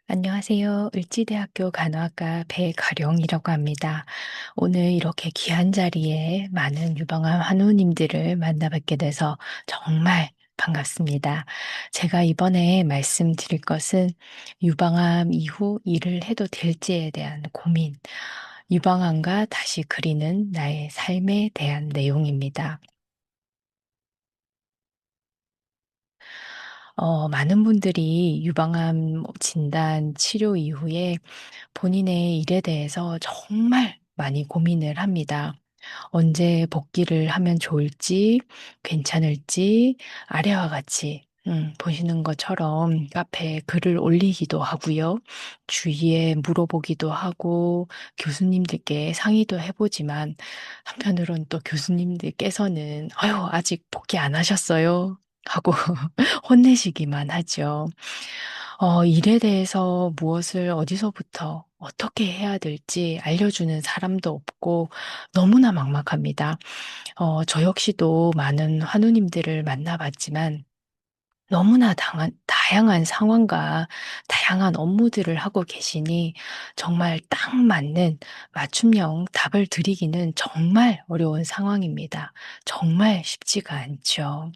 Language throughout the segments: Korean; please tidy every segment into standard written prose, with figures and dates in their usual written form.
안녕하세요. 을지대학교 간호학과 배가령이라고 합니다. 오늘 이렇게 귀한 자리에 많은 유방암 환우님들을 만나뵙게 돼서 정말 반갑습니다. 제가 이번에 말씀드릴 것은 유방암 이후 일을 해도 될지에 대한 고민, 유방암과 다시 그리는 나의 삶에 대한 내용입니다. 많은 분들이 유방암 진단 치료 이후에 본인의 일에 대해서 정말 많이 고민을 합니다. 언제 복귀를 하면 좋을지, 괜찮을지, 아래와 같이 보시는 것처럼 카페에 글을 올리기도 하고요. 주위에 물어보기도 하고 교수님들께 상의도 해보지만 한편으론 또 교수님들께서는 "아유 아직 복귀 안 하셨어요." 하고 혼내시기만 하죠. 일에 대해서 무엇을 어디서부터 어떻게 해야 될지 알려주는 사람도 없고 너무나 막막합니다. 저 역시도 많은 환우님들을 만나봤지만 너무나 다양한 상황과 다양한 업무들을 하고 계시니 정말 딱 맞는 맞춤형 답을 드리기는 정말 어려운 상황입니다. 정말 쉽지가 않죠.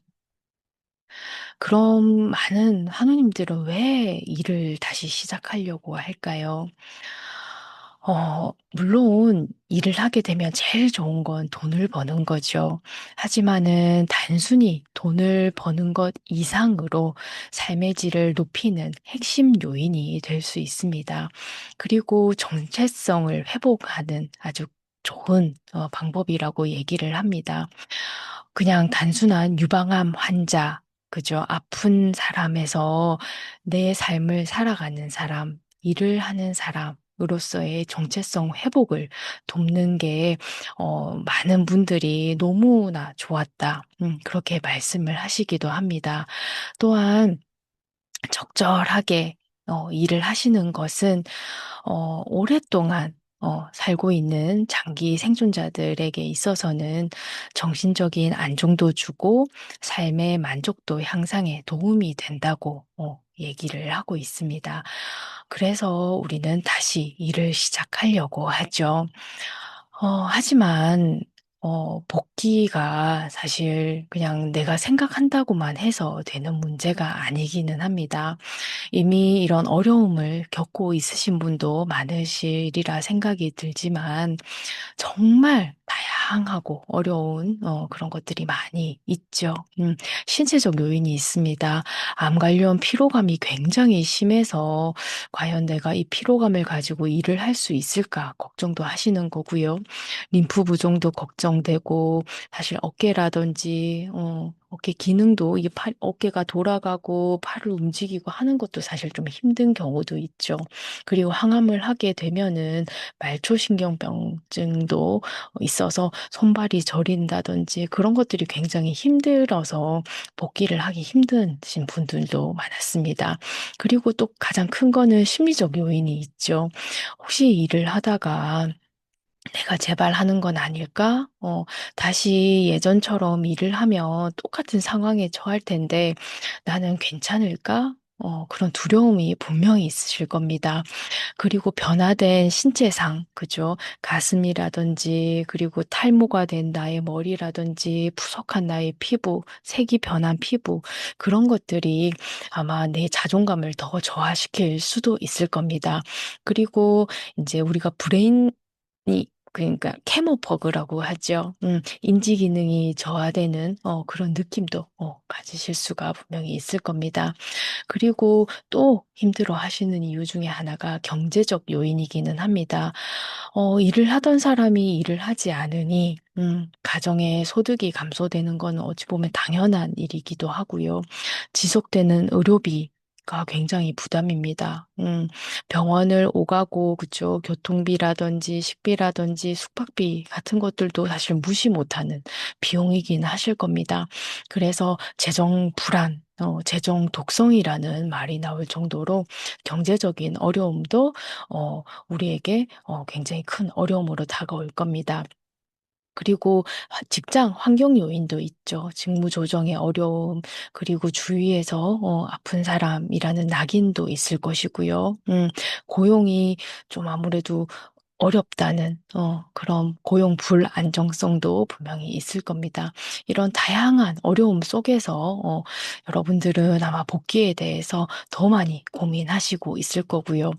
그럼 많은 한우님들은 왜 일을 다시 시작하려고 할까요? 물론 일을 하게 되면 제일 좋은 건 돈을 버는 거죠. 하지만은 단순히 돈을 버는 것 이상으로 삶의 질을 높이는 핵심 요인이 될 수 있습니다. 그리고 정체성을 회복하는 아주 좋은 방법이라고 얘기를 합니다. 그냥 단순한 유방암 환자, 그죠? 아픈 사람에서 내 삶을 살아가는 사람, 일을 하는 사람으로서의 정체성 회복을 돕는 게 많은 분들이 "너무나 좋았다." 그렇게 말씀을 하시기도 합니다. 또한 적절하게 일을 하시는 것은 오랫동안 살고 있는 장기 생존자들에게 있어서는 정신적인 안정도 주고 삶의 만족도 향상에 도움이 된다고 얘기를 하고 있습니다. 그래서 우리는 다시 일을 시작하려고 하죠. 하지만 복귀가 사실 그냥 내가 생각한다고만 해서 되는 문제가 아니기는 합니다. 이미 이런 어려움을 겪고 있으신 분도 많으시리라 생각이 들지만 정말 다양하고 어려운 그런 것들이 많이 있죠. 신체적 요인이 있습니다. 암 관련 피로감이 굉장히 심해서 '과연 내가 이 피로감을 가지고 일을 할 수 있을까?' 걱정도 하시는 거고요. 림프 부종도 걱정되고 사실 어깨라든지 어깨 기능도 이게 어깨가 돌아가고 팔을 움직이고 하는 것도 사실 좀 힘든 경우도 있죠. 그리고 항암을 하게 되면은 말초신경병증도 있어서 손발이 저린다든지 그런 것들이 굉장히 힘들어서 복귀를 하기 힘드신 분들도 많았습니다. 그리고 또 가장 큰 거는 심리적 요인이 있죠. 혹시 일을 하다가 '내가 재발하는 건 아닐까? 다시 예전처럼 일을 하면 똑같은 상황에 처할 텐데 나는 괜찮을까?' 그런 두려움이 분명히 있으실 겁니다. 그리고 변화된 신체상, 그죠? 가슴이라든지 그리고 탈모가 된 나의 머리라든지 부석한 나의 피부, 색이 변한 피부 그런 것들이 아마 내 자존감을 더 저하시킬 수도 있을 겁니다. 그리고 이제 우리가 브레인이 그러니까 캐모버그라고 하죠. 인지 기능이 저하되는 그런 느낌도 가지실 수가 분명히 있을 겁니다. 그리고 또 힘들어하시는 이유 중에 하나가 경제적 요인이기는 합니다. 일을 하던 사람이 일을 하지 않으니 가정의 소득이 감소되는 건 어찌 보면 당연한 일이기도 하고요. 지속되는 의료비가 굉장히 부담입니다. 병원을 오가고 그쵸. 교통비라든지 식비라든지 숙박비 같은 것들도 사실 무시 못하는 비용이긴 하실 겁니다. 그래서 재정 불안, 재정 독성이라는 말이 나올 정도로 경제적인 어려움도 우리에게 굉장히 큰 어려움으로 다가올 겁니다. 그리고 직장 환경 요인도 있죠. 직무 조정의 어려움, 그리고 주위에서 아픈 사람이라는 낙인도 있을 것이고요. 고용이 좀 아무래도 어렵다는 그런 고용 불안정성도 분명히 있을 겁니다. 이런 다양한 어려움 속에서 여러분들은 아마 복귀에 대해서 더 많이 고민하시고 있을 거고요.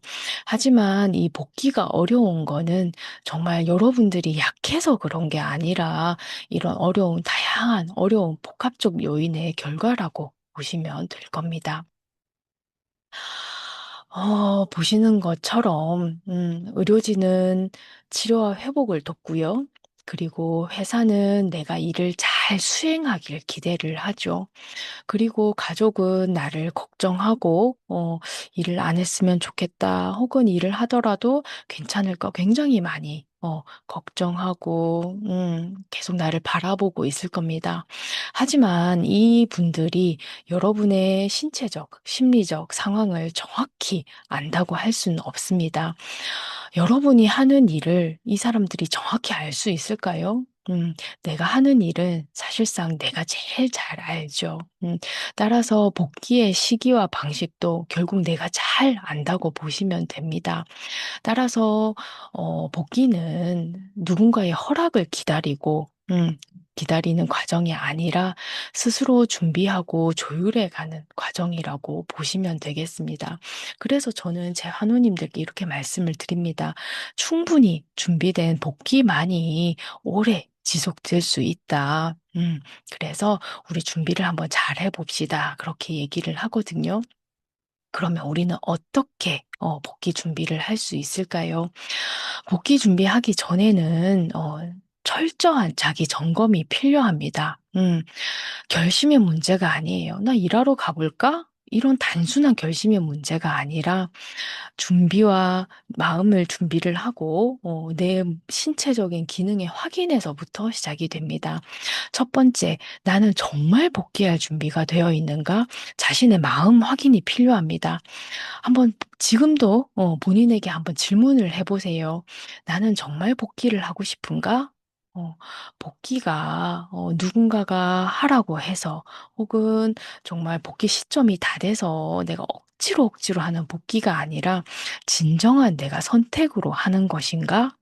하지만 이 복귀가 어려운 거는 정말 여러분들이 약해서 그런 게 아니라 이런 어려운, 다양한 어려운 복합적 요인의 결과라고 보시면 될 겁니다. 보시는 것처럼, 의료진은 치료와 회복을 돕고요. 그리고 회사는 내가 일을 잘 수행하길 기대를 하죠. 그리고 가족은 나를 걱정하고, 일을 안 했으면 좋겠다, 혹은 일을 하더라도 괜찮을까 굉장히 많이, 걱정하고, 계속 나를 바라보고 있을 겁니다. 하지만 이 분들이 여러분의 신체적, 심리적 상황을 정확히 안다고 할 수는 없습니다. 여러분이 하는 일을 이 사람들이 정확히 알 수 있을까요? 내가 하는 일은 사실상 내가 제일 잘 알죠. 따라서 복귀의 시기와 방식도 결국 내가 잘 안다고 보시면 됩니다. 따라서 복귀는 누군가의 허락을 기다리는 과정이 아니라 스스로 준비하고 조율해 가는 과정이라고 보시면 되겠습니다. 그래서 저는 제 환우님들께 이렇게 말씀을 드립니다. 충분히 준비된 복귀만이 오래 지속될 수 있다. 그래서 우리 준비를 한번 잘 해봅시다. 그렇게 얘기를 하거든요. 그러면 우리는 어떻게 복귀 준비를 할 수 있을까요? 복귀 준비하기 전에는 철저한 자기 점검이 필요합니다. 결심의 문제가 아니에요. '나 일하러 가볼까?' 이런 단순한 결심의 문제가 아니라 준비와 마음을 준비를 하고 내 신체적인 기능의 확인에서부터 시작이 됩니다. 첫 번째, '나는 정말 복귀할 준비가 되어 있는가?' 자신의 마음 확인이 필요합니다. 한번 지금도 본인에게 한번 질문을 해 보세요. '나는 정말 복귀를 하고 싶은가?' 복귀가 누군가가 하라고 해서, 혹은 정말 복귀 시점이 다 돼서 내가 억지로 하는 복귀가 아니라 진정한 내가 선택으로 하는 것인가?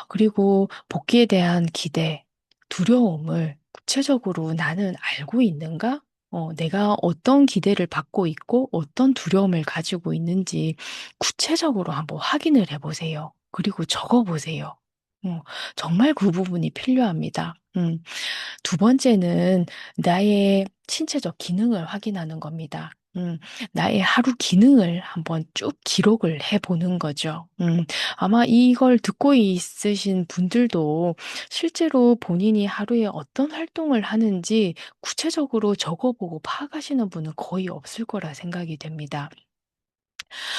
그리고 복귀에 대한 기대, 두려움을 구체적으로 나는 알고 있는가? 내가 어떤 기대를 받고 있고 어떤 두려움을 가지고 있는지 구체적으로 한번 확인을 해 보세요. 그리고 적어 보세요. 정말 그 부분이 필요합니다. 두 번째는 나의 신체적 기능을 확인하는 겁니다. 나의 하루 기능을 한번 쭉 기록을 해 보는 거죠. 아마 이걸 듣고 있으신 분들도 실제로 본인이 하루에 어떤 활동을 하는지 구체적으로 적어 보고 파악하시는 분은 거의 없을 거라 생각이 됩니다.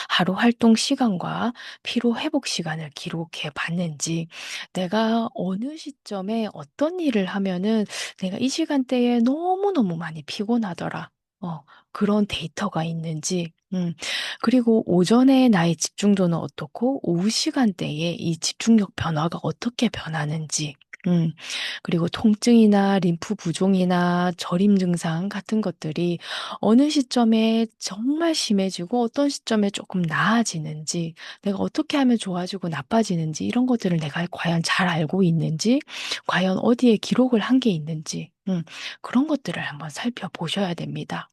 하루 활동 시간과 피로 회복 시간을 기록해 봤는지, 내가 어느 시점에 어떤 일을 하면은 '내가 이 시간대에 너무너무 많이 피곤하더라.' 그런 데이터가 있는지, 그리고 오전에 나의 집중도는 어떻고 오후 시간대에 이 집중력 변화가 어떻게 변하는지, 음 그리고 통증이나 림프 부종이나 저림 증상 같은 것들이 어느 시점에 정말 심해지고 어떤 시점에 조금 나아지는지, 내가 어떻게 하면 좋아지고 나빠지는지, 이런 것들을 내가 과연 잘 알고 있는지, 과연 어디에 기록을 한 게 있는지, 그런 것들을 한번 살펴보셔야 됩니다.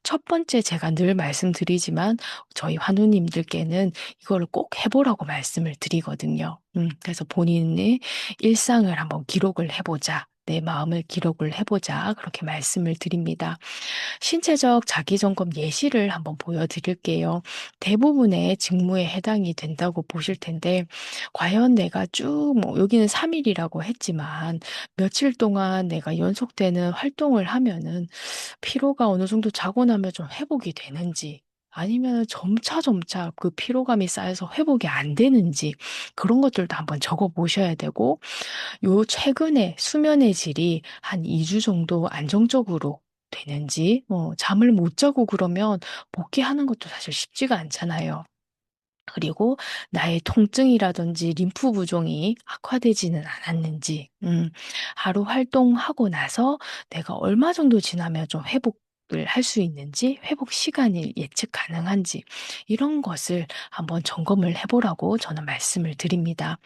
첫 번째, 제가 늘 말씀드리지만 저희 환우님들께는 이거를 꼭 해 보라고 말씀을 드리거든요. 그래서 본인의 일상을 한번 기록을 해 보자. 내 마음을 기록을 해 보자. 그렇게 말씀을 드립니다. 신체적 자기점검 예시를 한번 보여드릴게요. 대부분의 직무에 해당이 된다고 보실 텐데, 과연 내가 쭉, 뭐, 여기는 3일이라고 했지만, 며칠 동안 내가 연속되는 활동을 하면은 피로가 어느 정도 자고 나면 좀 회복이 되는지, 아니면 점차 그 피로감이 쌓여서 회복이 안 되는지, 그런 것들도 한번 적어 보셔야 되고, 요 최근에 수면의 질이 한 2주 정도 안정적으로 되는지, 잠을 못 자고 그러면 복귀하는 것도 사실 쉽지가 않잖아요. 그리고 나의 통증이라든지 림프 부종이 악화되지는 않았는지, 하루 활동하고 나서 내가 얼마 정도 지나면 좀 회복을 할 수 있는지, 회복 시간이 예측 가능한지, 이런 것을 한번 점검을 해보라고 저는 말씀을 드립니다.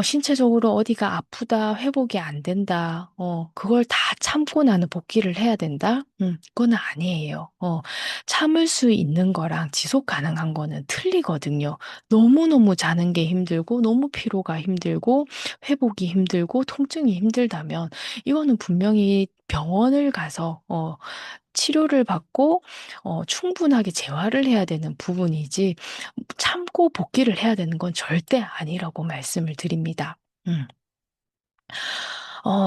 신체적으로 어디가 아프다, 회복이 안 된다, 그걸 다 참고 나는 복귀를 해야 된다? 그건 아니에요. 참을 수 있는 거랑 지속 가능한 거는 틀리거든요. 너무너무 자는 게 힘들고, 너무 피로가 힘들고, 회복이 힘들고, 통증이 힘들다면, 이거는 분명히 병원을 가서, 치료를 받고, 충분하게 재활을 해야 되는 부분이지, 참고 복귀를 해야 되는 건 절대 아니라고 말씀을 드립니다. 음.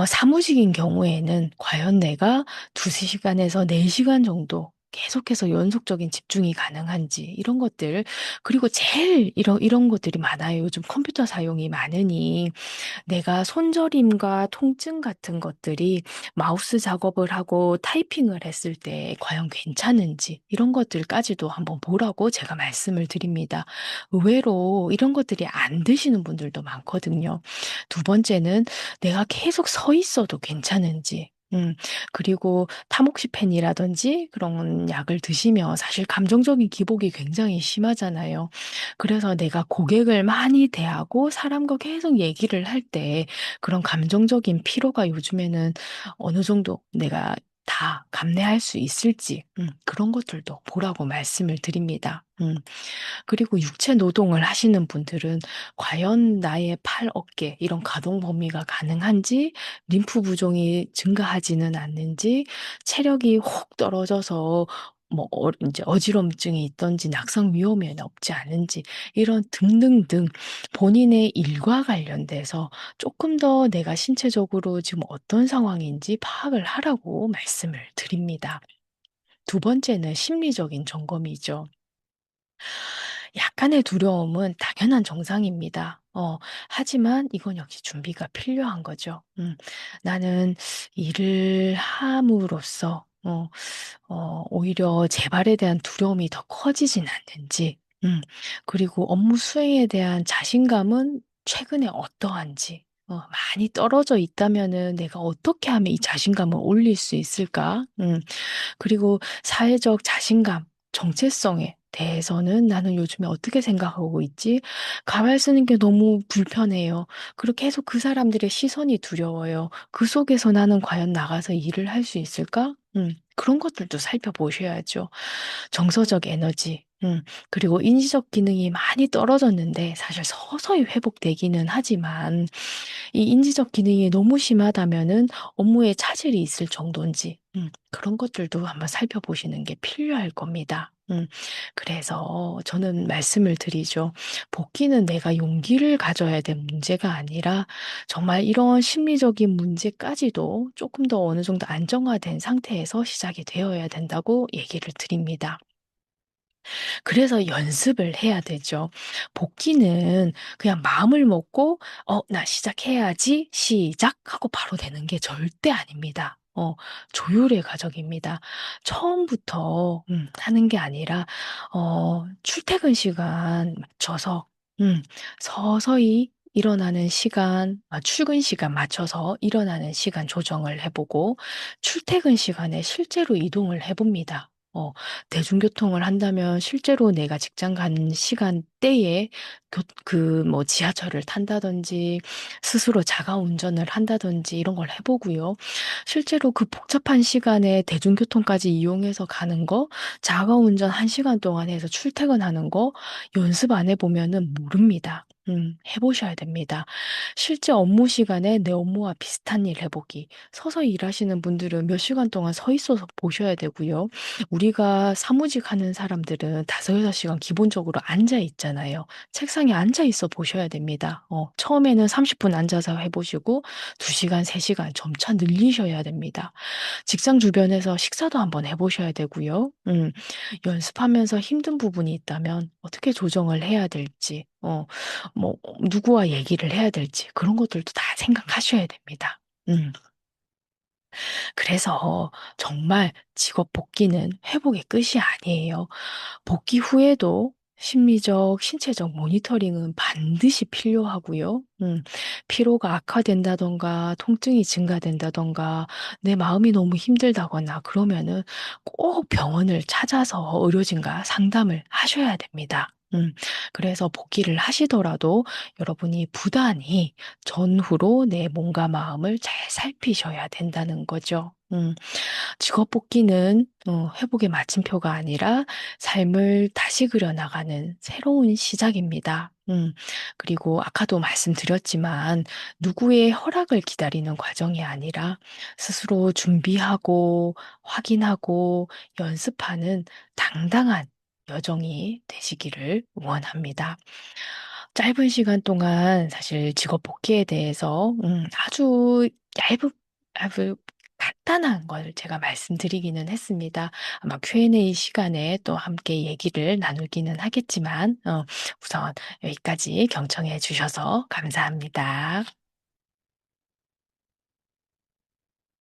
사무직인 경우에는 과연 내가 2시간에서 4시간 정도 계속해서 연속적인 집중이 가능한지, 이런 것들, 그리고 제일 이런 것들이 많아요. 요즘 컴퓨터 사용이 많으니, 내가 손저림과 통증 같은 것들이 마우스 작업을 하고 타이핑을 했을 때 과연 괜찮은지, 이런 것들까지도 한번 보라고 제가 말씀을 드립니다. 의외로 이런 것들이 안 드시는 분들도 많거든요. 두 번째는 내가 계속 서 있어도 괜찮은지, 그리고 타모xifen 그런 약을 드시면 사실 감정적인 기복이 굉장히 심하잖아요. 그래서 내가 고객을 많이 대하고 사람과 계속 얘기를 할 때 그런 감정적인 피로가 요즘에는 어느 정도 내가 다 감내할 수 있을지, 그런 것들도 보라고 말씀을 드립니다. 그리고 육체 노동을 하시는 분들은 과연 나의 팔, 어깨 이런 가동 범위가 가능한지, 림프 부종이 증가하지는 않는지, 체력이 혹 떨어져서 이제 어지럼증이 있던지 낙상 위험에는 없지 않은지, 이런 등등등 본인의 일과 관련돼서 조금 더 내가 신체적으로 지금 어떤 상황인지 파악을 하라고 말씀을 드립니다. 두 번째는 심리적인 점검이죠. 약간의 두려움은 당연한 정상입니다. 하지만 이건 역시 준비가 필요한 거죠. 나는 일을 함으로써, 오히려 재발에 대한 두려움이 더 커지진 않는지, 그리고 업무 수행에 대한 자신감은 최근에 어떠한지, 많이 떨어져 있다면은 내가 어떻게 하면 이 자신감을 올릴 수 있을까? 그리고 사회적 자신감, 정체성에 대해서는 나는 요즘에 어떻게 생각하고 있지? 가발 쓰는 게 너무 불편해요. 그리고 계속 그 사람들의 시선이 두려워요. 그 속에서 나는 과연 나가서 일을 할 수 있을까? 그런 것들도 살펴보셔야죠. 정서적 에너지, 그리고 인지적 기능이 많이 떨어졌는데 사실 서서히 회복되기는 하지만 이 인지적 기능이 너무 심하다면은 업무에 차질이 있을 정도인지, 그런 것들도 한번 살펴보시는 게 필요할 겁니다. 그래서 저는 말씀을 드리죠. 복귀는 내가 용기를 가져야 될 문제가 아니라 정말 이런 심리적인 문제까지도 조금 더 어느 정도 안정화된 상태에서 시작이 되어야 된다고 얘기를 드립니다. 그래서 연습을 해야 되죠. 복귀는 그냥 마음을 먹고, 나 시작해야지, 시작! 하고 바로 되는 게 절대 아닙니다. 조율의 과정입니다. 처음부터, 하는 게 아니라, 출퇴근 시간 맞춰서, 서서히 일어나는 시간, 출근 시간 맞춰서 일어나는 시간 조정을 해보고, 출퇴근 시간에 실제로 이동을 해봅니다. 대중교통을 한다면 실제로 내가 직장 가는 시간대에 지하철을 탄다든지 스스로 자가 운전을 한다든지 이런 걸 해보고요. 실제로 그 복잡한 시간에 대중교통까지 이용해서 가는 거, 자가 운전 1시간 동안 해서 출퇴근하는 거 연습 안 해보면은 모릅니다. 해보셔야 됩니다. 실제 업무 시간에 내 업무와 비슷한 일 해보기. 서서 일하시는 분들은 몇 시간 동안 서 있어서 보셔야 되고요. 우리가 사무직 하는 사람들은 5, 6시간 기본적으로 앉아 있잖아요. 책상에 앉아 있어 보셔야 됩니다. 처음에는 30분 앉아서 해보시고 2시간, 3시간 점차 늘리셔야 됩니다. 직장 주변에서 식사도 한번 해보셔야 되고요. 연습하면서 힘든 부분이 있다면 어떻게 조정을 해야 될지, 누구와 얘기를 해야 될지 그런 것들도 다 생각하셔야 됩니다. 그래서 정말 직업 복귀는 회복의 끝이 아니에요. 복귀 후에도 심리적, 신체적 모니터링은 반드시 필요하고요. 피로가 악화된다든가 통증이 증가된다든가 내 마음이 너무 힘들다거나 그러면은 꼭 병원을 찾아서 의료진과 상담을 하셔야 됩니다. 그래서 복귀를 하시더라도 여러분이 부단히 전후로 내 몸과 마음을 잘 살피셔야 된다는 거죠. 직업 복귀는 회복의 마침표가 아니라 삶을 다시 그려나가는 새로운 시작입니다. 그리고 아까도 말씀드렸지만 누구의 허락을 기다리는 과정이 아니라 스스로 준비하고 확인하고 연습하는 당당한 여정이 되시기를 원합니다. 짧은 시간 동안 사실 직업 복귀에 대해서 아주 얇은, 얇은 간단한 걸 제가 말씀드리기는 했습니다. 아마 Q&A 시간에 또 함께 얘기를 나누기는 하겠지만, 우선 여기까지 경청해 주셔서 감사합니다.